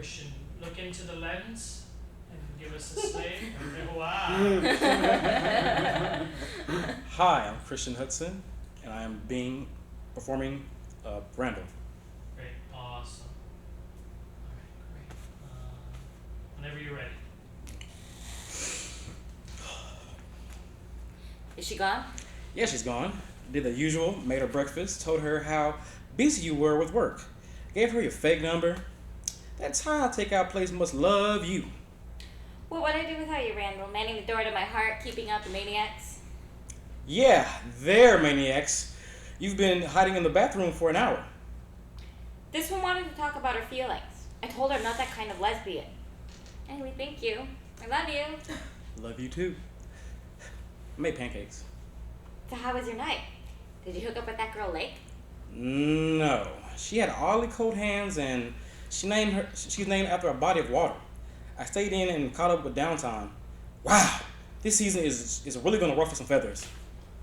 Christian, look into the lens and give us a slave. Okay, wow. Hi, I'm Christian Hudson, and I am performing Randall. Great, awesome. All right, great. Whenever you're ready. Is she gone? Yeah, she's gone. Did the usual, made her breakfast, told her how busy you were with work, gave her your fake number. That's how I take out place must love you. What would I do without you, Randall? Manning the door to my heart, keeping out the maniacs? Yeah, they're maniacs. You've been hiding in the bathroom for an hour. This one wanted to talk about her feelings. I told her I'm not that kind of lesbian. Anyway, thank you. I love you. Love you too. I made pancakes. So how was your night? Did you hook up with that girl, Lake? No. She had oddly cold hands and she's named after a body of water. I stayed in and caught up with downtime. Wow, this season is really gonna ruffle some feathers.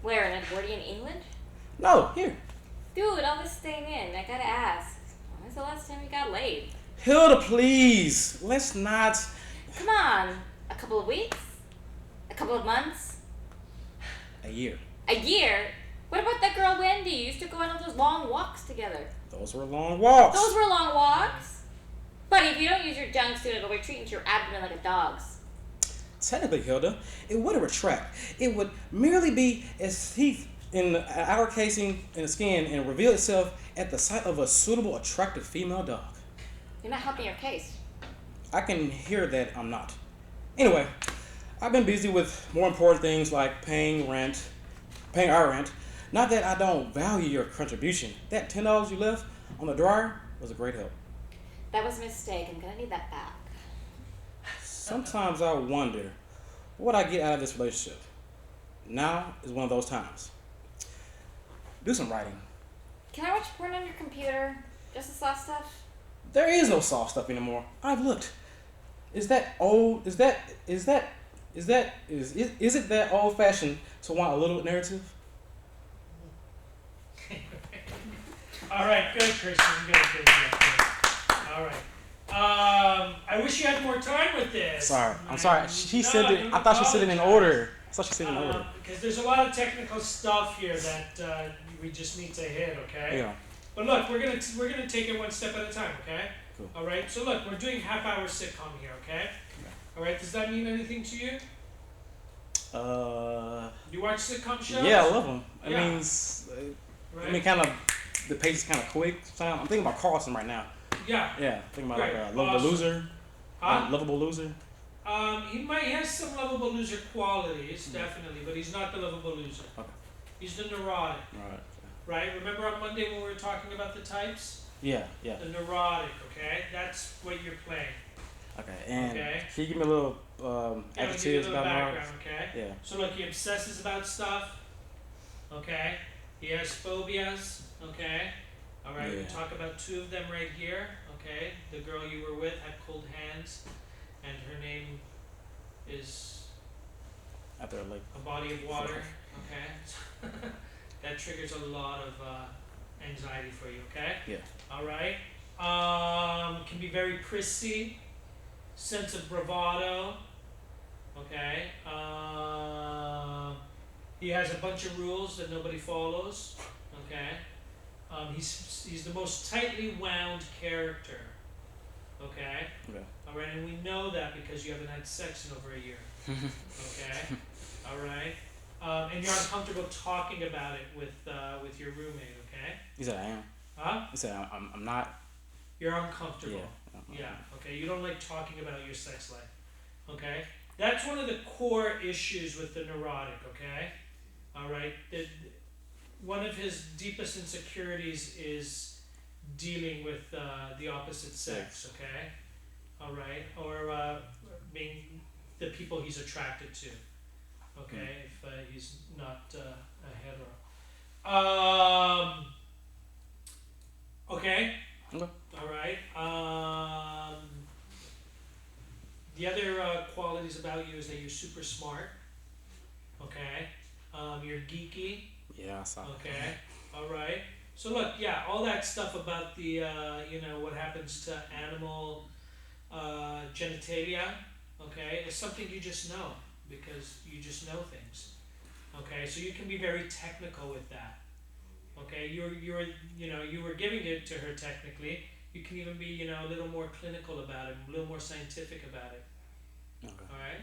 Where, in Edwardian England? No, here. Dude, all this staying in, I gotta ask. When's the last time you got laid? Hilda, please. Let's not. Come on. A couple of weeks? A couple of months? A year. A year? What about that girl Wendy? You used to go on all those long walks together. Those were long walks. Those were long walks? Buddy, if you don't use your junksuit, it'll retreat into your abdomen like a dog's. Technically, Hilda, it wouldn't retract. It would merely be as teeth in the outer casing in the skin and reveal itself at the sight of a suitable, attractive female dog. You're not helping your case. I can hear that I'm not. Anyway, I've been busy with more important things like paying our rent. Not that I don't value your contribution. That $10 you left on the dryer was a great help. That was a mistake. I'm gonna need that back. Sometimes I wonder what I get out of this relationship. Now is one of those times. Do some writing. Can I watch porn on your computer? Just the soft stuff? There is no soft stuff anymore. I've looked. Is that old? Is it that old fashioned to want a little narrative? All right, good, Christian. Good. All right. I wish you had more time with this. Sorry, I'm sorry. She said it. don't I thought she said it in apologize. order. I thought she said it in order. Because there's a lot of technical stuff here that we just need to hit, okay? Yeah. But look, we're gonna take it one step at a time, okay? Cool. All right. So look, we're doing half-hour sitcom here, okay? All right. Does that mean anything to you? You watch sitcom shows? Yeah, I love them. It Yeah. means, Right? I mean, kind of, the pace is kind of quick. I'm thinking about Carlson right now. Yeah. Yeah, thinking about Great. like a lovable Awesome. loser. Huh? Lovable loser. He has some lovable loser qualities, definitely, but he's not the lovable loser. Okay. He's the neurotic, Right. right? Remember on Monday when we were talking about the types? Yeah. The neurotic, okay? That's what you're playing. Okay. And Okay. can you give me a little Yeah, I'll give you a adjectives little about Mars? background, okay? Yeah. So look, he obsesses about stuff, okay? He has phobias, okay? All right, we Yeah. talk about two of them right here, okay? The girl you were with had cold hands, and her name is After like. a body of water, okay? That triggers a lot of anxiety for you, okay? Yeah. All right. Can be very prissy, sense of bravado, okay? He has a bunch of rules that nobody follows, okay? He's the most tightly wound character, okay? Okay. All right, and we know that because you haven't had sex in over a year. Okay, all right, and you're uncomfortable talking about it with your roommate. Okay, He said I am. huh? He said I'm not. You're uncomfortable. Yeah. Yeah. Okay, you don't like talking about your sex life. Okay, that's one of the core issues with the neurotic. Okay, all right. One of his deepest insecurities is dealing with the opposite sex. Okay. All right, or being the people he's attracted to. Okay, if he's not a hetero. Okay. Okay. All right. The other qualities about you is that you're super smart. Okay. You're geeky. Yeah, I saw. Okay. All right. So look, yeah, all that stuff about the what happens to genitalia, okay, is something you just know because you just know things. Okay, so you can be very technical with that. Okay, you were giving it to her technically. You can even be, a little more clinical about it, a little more scientific about it. Okay. All right.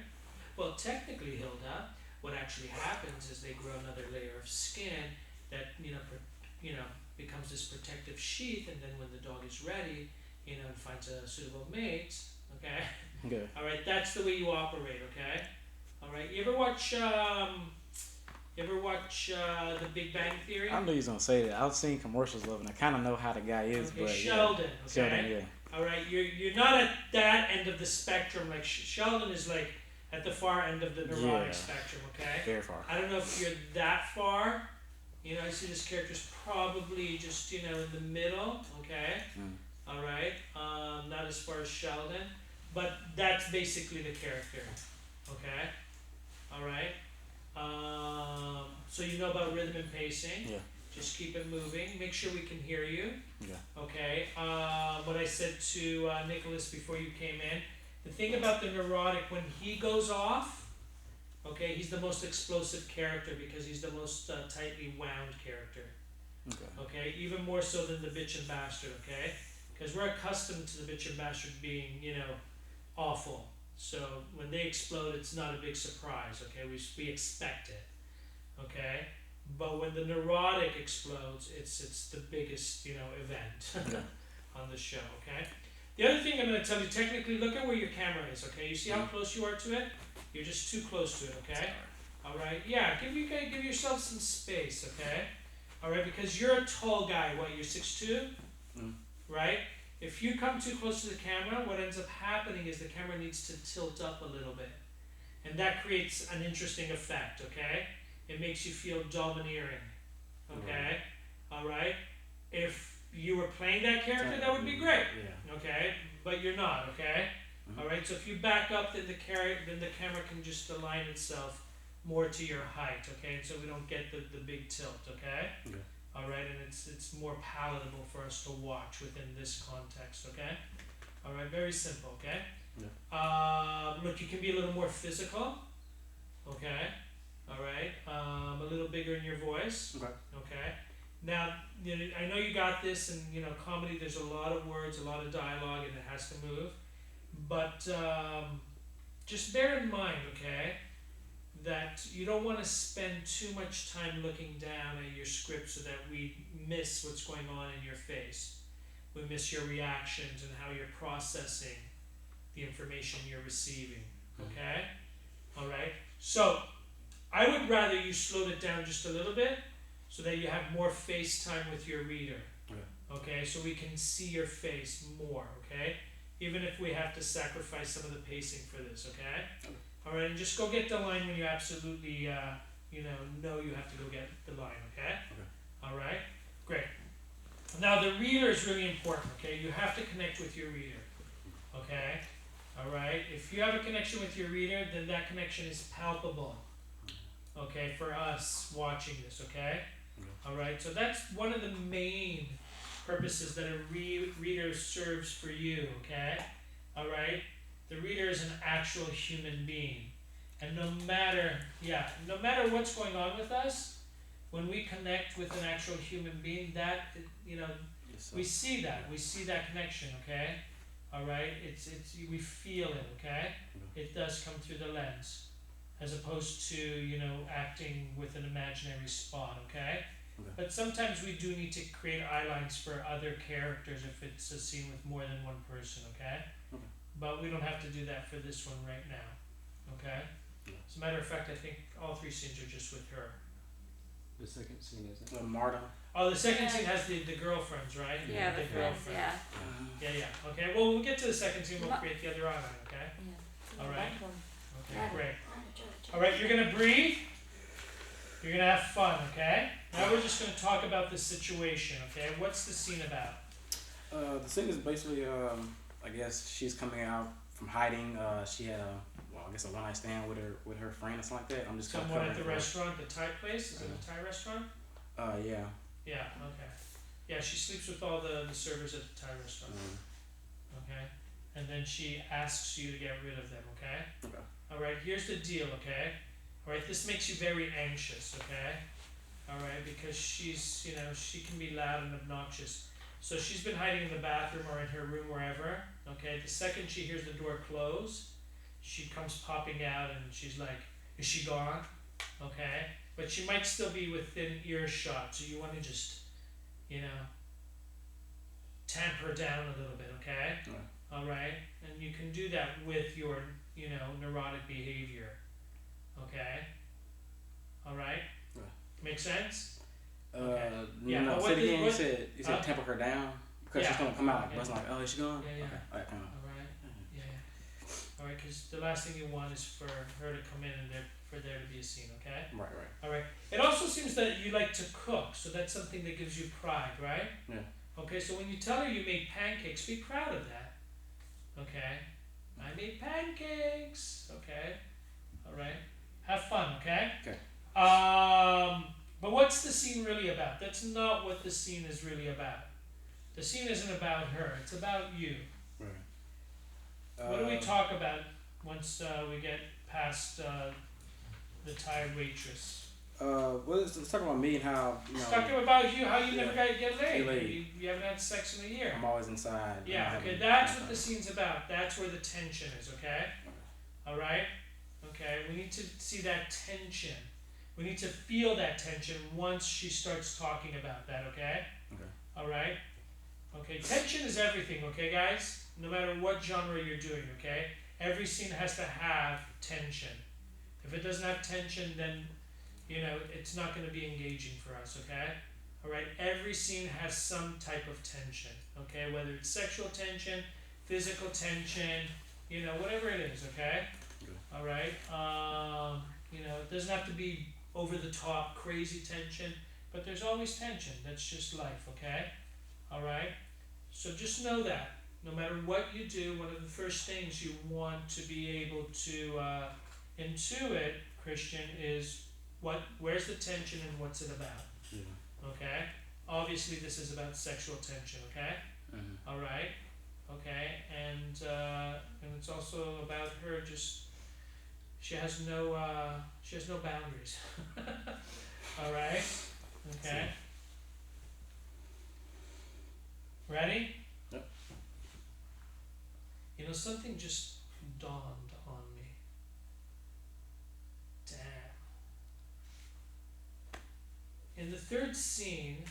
Well, technically, Hilda, what actually happens is they grow another layer of skin that becomes this protective sheath, and then when the dog is ready, and finds a suitable mate. Okay. Okay. All right. That's the way you operate. Okay. All right. You ever watch The Big Bang Theory? I knew you was gonna say that. I've seen commercials of it, and I kind of know how the guy is, Okay, but Sheldon. yeah. Okay. Sheldon, yeah. All right, you're not at that end of the spectrum. Like Sheldon is like at the far end of the neurotic Yeah. spectrum. Okay. Very far. I don't know if you're that far. I see this character's probably just in the middle. Okay. Mm. All right. Not as far as Sheldon, but that's basically the character. Okay. All right. So you know about rhythm and pacing. Yeah. Just keep it moving. Make sure we can hear you. Yeah. Okay. What I said to Nicholas before you came in, the thing about the neurotic, when he goes off, okay, he's the most explosive character because he's the most tightly wound character. Okay. Okay, even more so than the bitch and bastard. Okay, because we're accustomed to the bitch and bastard being, awful. So when they explode, it's not a big surprise. Okay, we expect it. Okay. But when the neurotic explodes, it's the biggest, event Yeah. on the show, okay? The other thing I'm going to tell you, technically, look at where your camera is, okay? You see how close you are to it? You're just too close to it, okay? All right, yeah, give yourself some space, okay? All right, because you're a tall guy, what, you're 6'2"? Mm. Right? If you come too close to the camera, what ends up happening is the camera needs to tilt up a little bit. And that creates an interesting effect, okay? It makes you feel domineering, okay? All right? If you were playing that character, that would be great, Yeah. okay? But you're not, okay? Mhm. All right. So if you back up, then the camera can just align itself more to your height, okay? And so we don't get the big tilt, okay? Okay. All right, and it's more palatable for us to watch within this context, okay? All right, very simple, okay? Yeah. Look, you can be a little more physical, okay? All right, a little bigger in your voice, Okay. okay? Now, I know you got this, and comedy. There's a lot of words, a lot of dialogue, and it has to move. But just bear in mind, okay, that you don't want to spend too much time looking down at your script so that we miss what's going on in your face. We miss your reactions and how you're processing the information you're receiving, okay? All right? So, I would rather you slowed it down just a little bit so that you have more face time with your reader, okay? So we can see your face more, okay? Even if we have to sacrifice some of the pacing for this, okay? All right, and just go get the line when you absolutely, know you have to go get the line, okay? All right, great. Now the reader is really important, okay? You have to connect with your reader, okay? All right, if you have a connection with your reader, then that connection is palpable, okay, for us watching this, okay? All right, so that's one of the main purposes that a reader serves for you, okay? All right? The reader is an actual human being. And no matter what's going on with us, when we connect with an actual human being, we see that connection, okay? All right? We feel it, okay? It does come through the lens, as opposed to, acting with an imaginary spot, okay? But sometimes we do need to create eye lines for other characters if it's a scene with more than one person, okay? But we don't have to do that for this one right now, okay? As a matter of fact, I think all three scenes are just with her. The second scene is it? Marta. Oh, the second scene has the girlfriends, right? Yeah, the friends, yeah. Yeah. Okay, well, we'll get to the second scene, we'll create the other eye line, okay? Yeah. All right. That one. Okay, great. All right, you're going to breathe. You're going to have fun, okay? Now we're just going to talk about the situation, okay? What's the scene about? The scene is basically, I guess she's coming out from hiding. She had a one night stand with her friend or something like that. I'm just kind of Someone at the restaurant, the Thai place? Is it a Thai restaurant? Yeah. Yeah, okay. Yeah, she sleeps with all the servers at the Thai restaurant. Okay. and then she asks you to get rid of them, okay? Okay. Alright, here's the deal, okay? Alright, this makes you very anxious, okay? Alright, because she's, you know, she can be loud and obnoxious. So she's been hiding in the bathroom or in her room, wherever, okay? The second she hears the door close, she comes popping out and she's like, is she gone? Okay? But she might still be within earshot, so you want to just, you know, tamp her down a little bit, okay? Right. Alright? And you can do that with your, you know, neurotic behavior. Okay? Alright? Right. Make sense? Okay. Yeah, No, but say it what again. the- You said temper her down because Yeah. she's gonna come out like Yeah. busting like, oh, is she gone? Yeah, yeah. Okay. All right, come on. Alright? Yeah, yeah. Alright, because the last thing you want is for her to come in and for there to be a scene, okay? Right. Alright. It also seems that you like to cook, so that's something that gives you pride, right? Yeah. Okay, so when you tell her you made pancakes, be proud of that. Okay? I made pancakes. Okay? Alright? Have fun, okay? Okay. But what's the scene really about? That's not what the scene is really about. The scene isn't about her, it's about you. Right. What do we talk about once we get past the tired waitress? Let's talk about me and how, you know, Talking about you, how you never Yeah. get laid. Get laid. You haven't had sex in a year. I'm always inside. Yeah, okay, that's what the scene's about. That's where the tension is, okay? Alright? Okay, we need to see that tension. We need to feel that tension once she starts talking about that, okay? Okay. Alright? Okay, tension is everything, okay, guys? No matter what genre you're doing, okay? Every scene has to have tension. If it doesn't have tension, then, you know, it's not going to be engaging for us, okay? Alright, every scene has some type of tension, okay? Whether it's sexual tension, physical tension, you know, whatever it is, okay? Alright, you know, it doesn't have to be over the top, crazy tension, but there's always tension. That's just life, okay? Alright? So just know that. No matter what you do, one of the first things you want to be able to intuit, Christian, is where's the tension and what's it about? Yeah. Okay? Obviously this is about sexual tension, okay? Mm-hmm. Alright? Okay? And it's also about her just she has no boundaries. Alright? Okay? Ready? Yep. You know, something just dawned on me. Damn. In the third scene,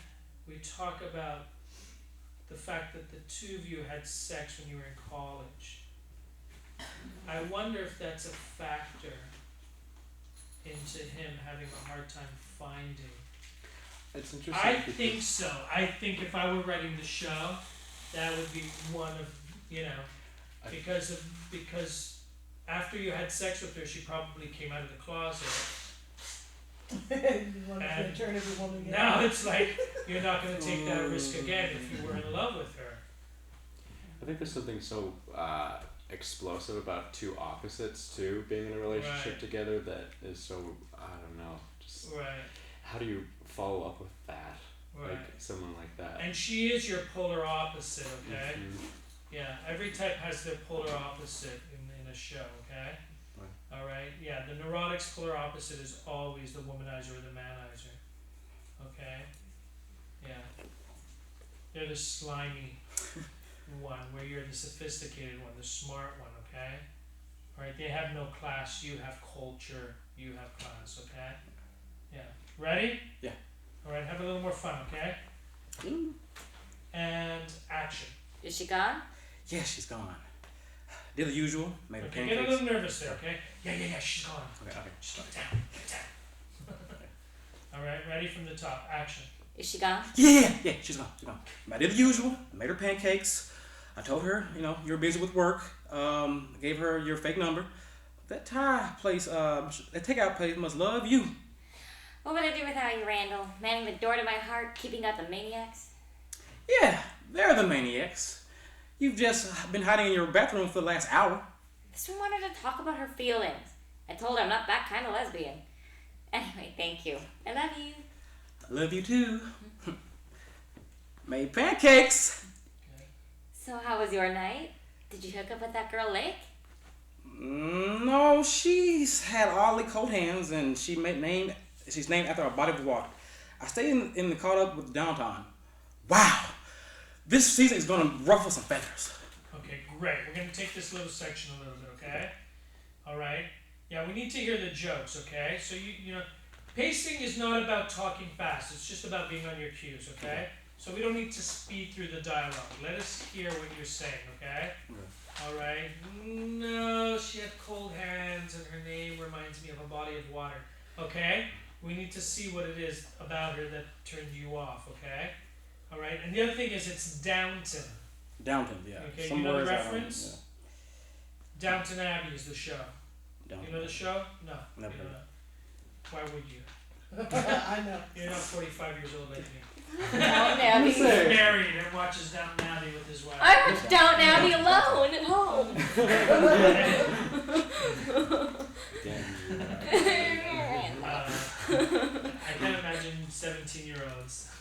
we talk about the fact that the two of you had sex when you were in college. I wonder if that's a factor into him having a hard time finding. It's interesting. I because think so. I think if I were writing the show, that would be one of, you know, because after you had sex with her, she probably came out of the closet. You want And to turn every woman again? Now it's like you're not going to take that risk again if you were in love with her. I think there's something so explosive about two opposites too being in a relationship Right. together that is so, I don't know, just Right, how do you follow up with that? right. Like someone like that. And she is your polar opposite, okay? Mhm. Yeah, every type has their polar opposite in a show, okay? Right. Alright, yeah, the neurotic's polar opposite is always the womanizer or the manizer. Okay? Yeah. They're the slimy one, where you're the sophisticated one, the smart one, okay? Alright, they have no class, you have culture, you have class, okay? Yeah. Ready? Yeah. Alright, have a little more fun, okay? And action. Is she gone? Yeah, she's gone. Did the usual. Made her Okay, get a pancakes. little nervous there, okay? Yeah, she's gone. Okay. Just get down. Alright, ready from the top. Action. Is she gone? Yeah, she's gone. I did the usual. Made her pancakes. I told her, you know, you're busy with work. Gave her your fake number. That Thai place, that takeout place must love you. What would I do without you, Randall? Manning the door to my heart, keeping out the maniacs? Yeah, they're the maniacs. You've just been hiding in your bathroom for the last hour. This one wanted to talk about her feelings. I told her I'm not that kind of lesbian. Anyway, thank you. I love you. I love you too. Made pancakes. Okay. So how was your night? Did you hook up with that girl, Lake? No, she's had oddly cold hands, and she's named after a body of water. I stayed in the caught up with downtown. Wow, this season is gonna ruffle some feathers. Okay, great. We're gonna take this little section a little bit, okay? All right. Yeah, we need to hear the jokes, okay? So you know, pacing is not about talking fast. It's just about being on your cues, okay? So we don't need to speed through the dialogue. Let us hear what you're saying, okay? All right. No, she had cold hands, and her name reminds me of a body of water. Okay. We need to see what it is about her that turned you off. Okay. All right. And the other thing is, it's Downton. Downton, yeah. Okay. Some you know the words I don't- reference? Downton Abbey is the show. Downton. You know the show? No. Never You heard. don't know. Why would you? I know. You're not 45 years old like me. Downton Abbey. He's married and watches Downton Abbey with his wife. I watch Downton Abbey alone at home. I can't imagine 17-year-olds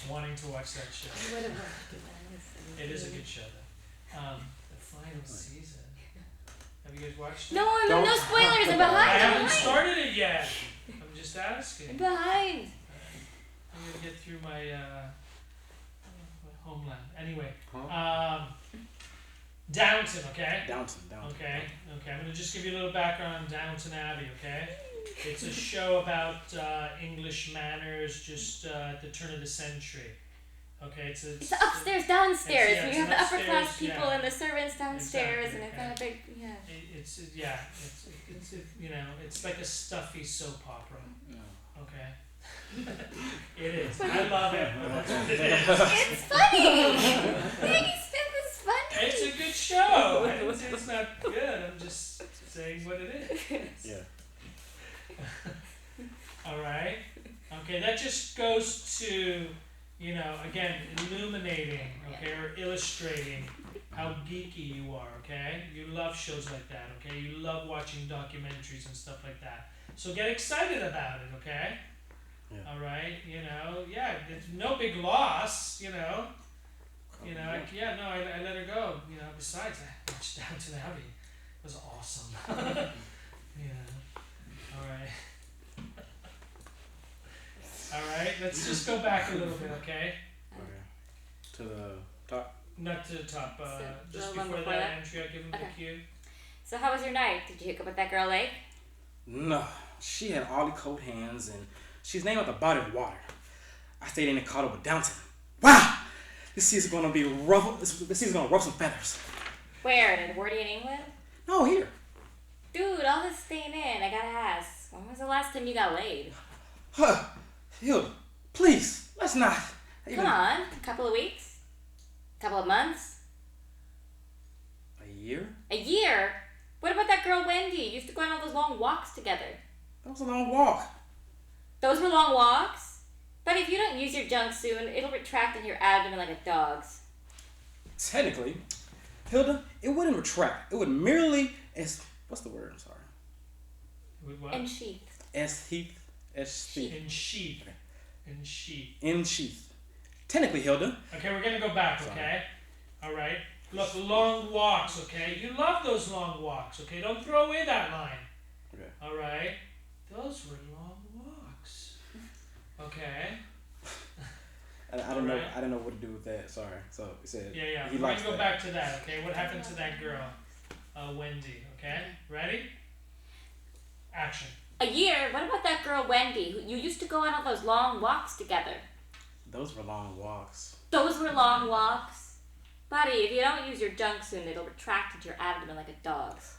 wanting to watch that show. It is a good show, though. The final season. Have you guys watched it? No, Don't- no spoilers. I'm I behind. haven't started it yet. I'm just I'm asking. behind. I'm gonna get through my homeland. Anyway, Downton, okay? Downton. Okay. I'm gonna just give you a little background on Downton Abbey, okay? It's a show about English manners just at the turn of the century. Okay, It's the upstairs, downstairs. It's- yeah, and you it's have the an upper class upstairs, people yeah. and the servants downstairs, Exactly, and it's got a big It's you know, it's like a stuffy soap opera. Okay. It is. I love it. But that's what it is. It's funny. Maggie Smith is funny. It's a good show. I didn't say it's not good. I'm just saying what it is. Yeah. All right. Okay, that just goes to, you know, again, illuminating, okay, or illustrating how geeky you are, okay? You love shows like that, okay? You love watching documentaries and stuff like that. So get excited about it, okay? Yeah. All right, you know, yeah, it's no big loss, you know. You know, I let her go. You know, besides, I watched Downton Abbey. It was awesome. Yeah. All right. All right. Let's just go back a little bit, okay? Okay. To the top. Not to the top. So, Just the one before before that that? entry, I'll give him Okay. the cue. So how was your night? Did you hook up with that girl, Lake? No, she had oddly cold hands, and she's named after a body of water. I stayed in the caught up with Downton. Wow, this season's gonna be rough. This season's gonna ruffle some feathers. Where? In Edwardian England? No, here. Dude, all this staying in. I gotta ask. When was the last time you got laid? Huh, Hilda, please, let's not. Come on. A couple of weeks? A couple of months? A year? A year? What about that girl Wendy? You used to go on all those long walks together. That was a long walk. Those were long walks? But if you don't use your junk soon, it'll retract in your abdomen like a dog's. Technically, Hilda, it wouldn't retract. It would merely what's the word? I'm sorry. With what? And sheath. In sheath. In sheath. In sheath. Technically, Hilda. Okay, we're gonna go back, okay? All right. Look, long walks, okay? You love those long walks, okay? Don't throw away that line. Okay. All right. Those were long walks. Okay. I don't know. I don't know what to do with that. Sorry. So he said. Yeah. He We're likes gonna go that. back to that, okay? What happened to that girl, Wendy? Okay. Ready? Action. A year? What about that girl Wendy? Who you used to go on all those long walks together. Those were long walks. Those were long walks. Buddy, if you don't use your junk soon, it'll retract into your abdomen like a dog's.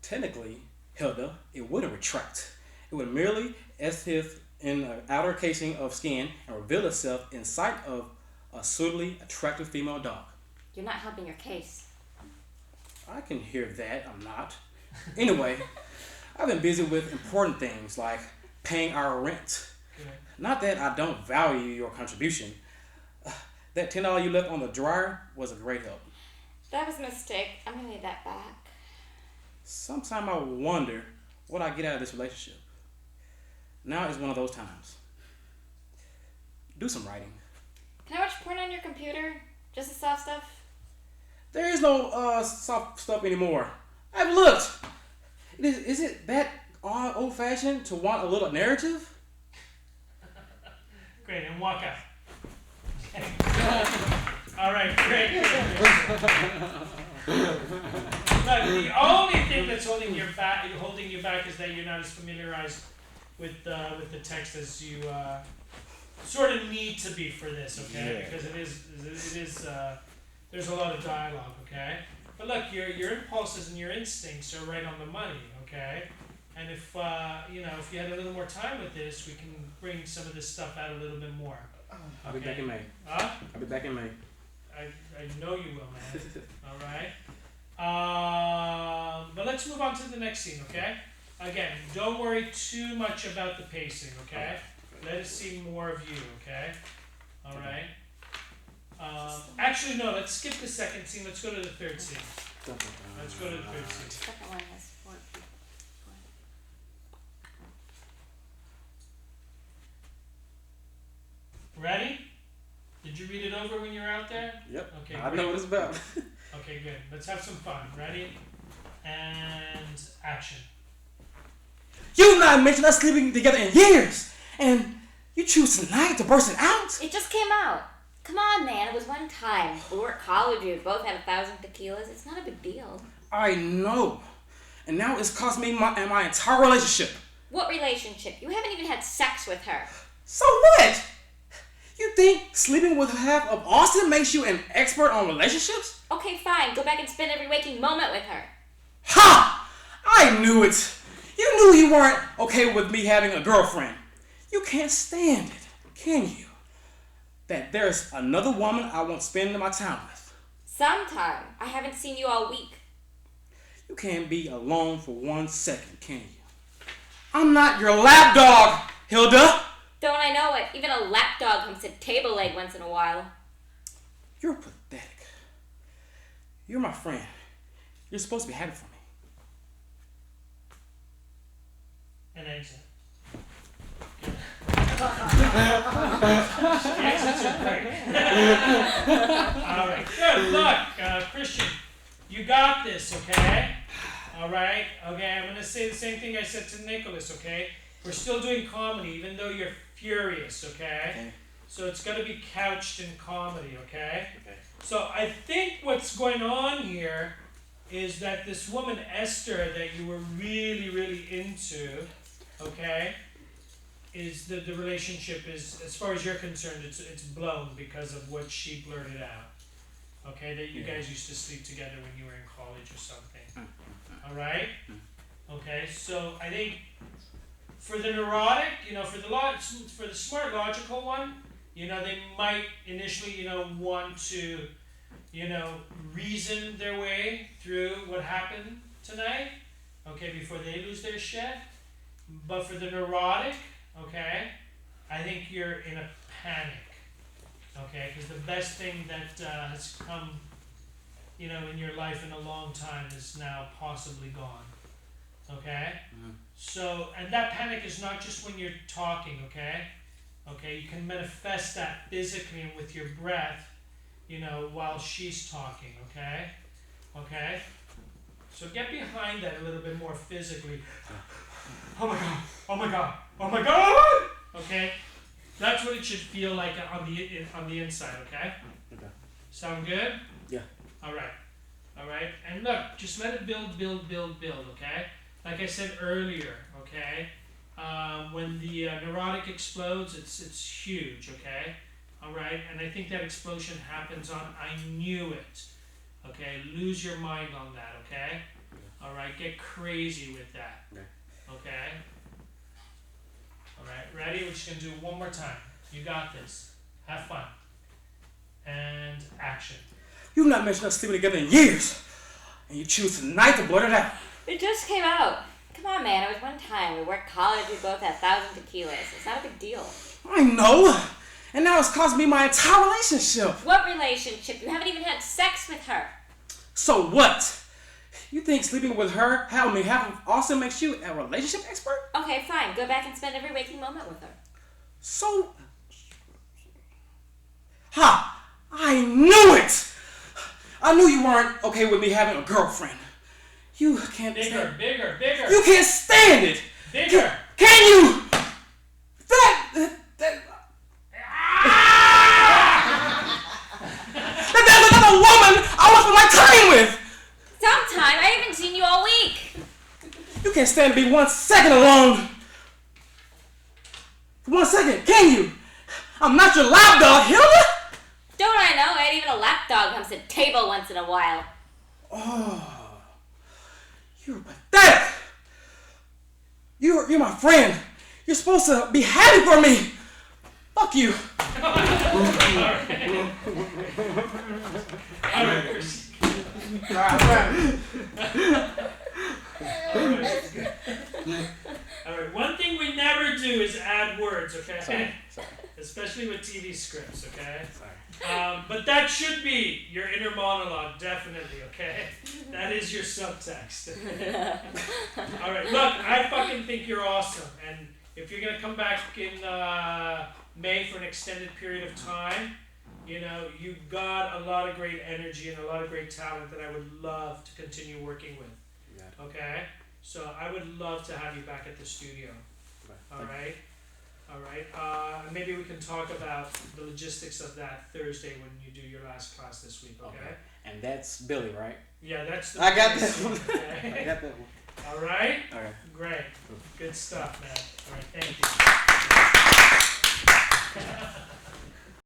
Technically, Hilda, it wouldn't retract. It would merely adhere in an outer casing of skin and reveal itself in sight of a suitably attractive female dog. You're not helping your case. I can hear that. I'm not. Anyway, I've been busy with important things like paying our rent. Good. Not that I don't value your contribution. That $10 you left on the dryer was a great help. That was a mistake. I'm gonna need that back. Sometimes I wonder what I get out of this relationship. Now is one of those times. Do some writing. Can I watch porn on your computer? Just the soft stuff? There is no soft stuff anymore. I've looked. Is it that old-fashioned to want a little narrative? Great, and walk out. All right, great. Look, the only thing that's holding you back is that you're not as familiarized with the text as you sort of need to be for this, okay? Yeah. Because it is there's a lot of dialogue, okay? But look, your impulses and your instincts are right on the money, okay? And if if you had a little more time with this, we can bring some of this stuff out a little bit more. I'll be back in May. Huh? I'll be back in May. I know you will, man. All right. But let's move on to the next scene, okay? Again, don't worry too much about the pacing, okay? Let us see more of you, okay? All right. Actually, no. Let's skip the second scene. Let's go to the third scene. Let's go to the third scene. Second one has 4 people. Ready? Did you read it over when you were out there? Yep. Okay. I great. know what it's about. Okay, good. Let's have some fun. Ready? And action. You've not mentioned us sleeping together in years, and you choose tonight to burst it out? It just came out. Come on, man. It was one time. We were at college. We both had 1,000 tequilas. It's not a big deal. I know. And now it's cost me my entire relationship. What relationship? You haven't even had sex with her. So what? You think sleeping with half of Austin makes you an expert on relationships? Okay, fine. Go back and spend every waking moment with her. Ha! I knew it. You knew you weren't okay with me having a girlfriend. You can't stand it, can you? That there's another woman I won't spend my time with. Sometime. I haven't seen you all week. You can't be alone for 1 second, can you? I'm not your lapdog, Hilda. Don't I know it? Even a lapdog comes to table leg once in a while. You're pathetic. You're my friend. You're supposed to be happy for me. And exit. The exits are great. All right. Good luck, Christian. You got this, okay? All right. Okay. I'm gonna say the same thing I said to Nicholas. Okay. We're still doing comedy, even though you're furious. Okay. So it's gonna be couched in comedy. Okay. Okay. So I think what's going on here is that this woman Esther that you were really, really into, okay, is the relationship is, as far as you're concerned, it's blown because of what she blurted out. Okay, that you guys used to sleep together when you were in college or something. All right. Okay, so I think for the neurotic, for the smart logical one, they might initially, want to, reason their way through what happened tonight, okay, before they lose their shit. But for the neurotic, okay, I think you're in a panic, okay, because the best thing that has come, in your life in a long time is now possibly gone, okay? So, and that panic is not just when you're talking, okay? Okay, you can manifest that physically and with your breath, while she's talking, okay? Okay? So get behind that a little bit more physically. Oh my god, oh my god, oh my god! Okay? That's what it should feel like on the inside, okay? Okay. Sound good? Yeah. Alright. Alright? And look, just let it build, okay? Like I said earlier, okay? When the neurotic explodes, it's huge, okay? Alright? And I think that explosion happens on I knew it. Okay? Lose your mind on that, okay? Alright? Get crazy with that. Okay. Okay? Alright, ready? We're just going to do it one more time. You got this. Have fun. And action. You've not mentioned us sleeping together in years, and you choose tonight to blurt it out. It just came out. Come on, man. It was one time. We were at college. We both had 1,000 tequilas. It's not a big deal. I know, and now it's cost me my entire relationship. What relationship? You haven't even had sex with her. So what? You think sleeping with her, half of Austin makes you a relationship expert? Okay, fine. Go back and spend every waking moment with her. So... Ha! I knew it! I knew you weren't okay with me having a girlfriend. You can't Bigger, stand. bigger, bigger. You can't stand it. Bigger. Can you? That there's another woman I want to spend my time with. Sometime. I haven't seen you all week. You can't stand to be 1 second alone. For 1 second, can you? I'm not your lapdog, Hilda. Don't I know? I ain't even a lapdog comes to table once in a while. Oh, you're pathetic. You're my friend. You're supposed to be happy for me. Fuck you. Alright, one thing we never do is add words, okay? Sorry. Especially with TV scripts, okay? Sorry. But that should be your inner monologue, definitely, okay? That is your subtext. Alright, look, I fucking think you're awesome, and if you're gonna come back in May for an extended period of time, you know, you've got a lot of great energy and a lot of great talent that I would love to continue working with. Yeah. Okay? So I would love to have you back at the studio. Alright? Alright. Maybe we can talk about the logistics of that Thursday when you do your last class this week, okay? And that's Billy, right? Yeah, that's the I got place, that one. okay? I got that one. Alright? Okay. Great. Good stuff, man. Alright, thank you.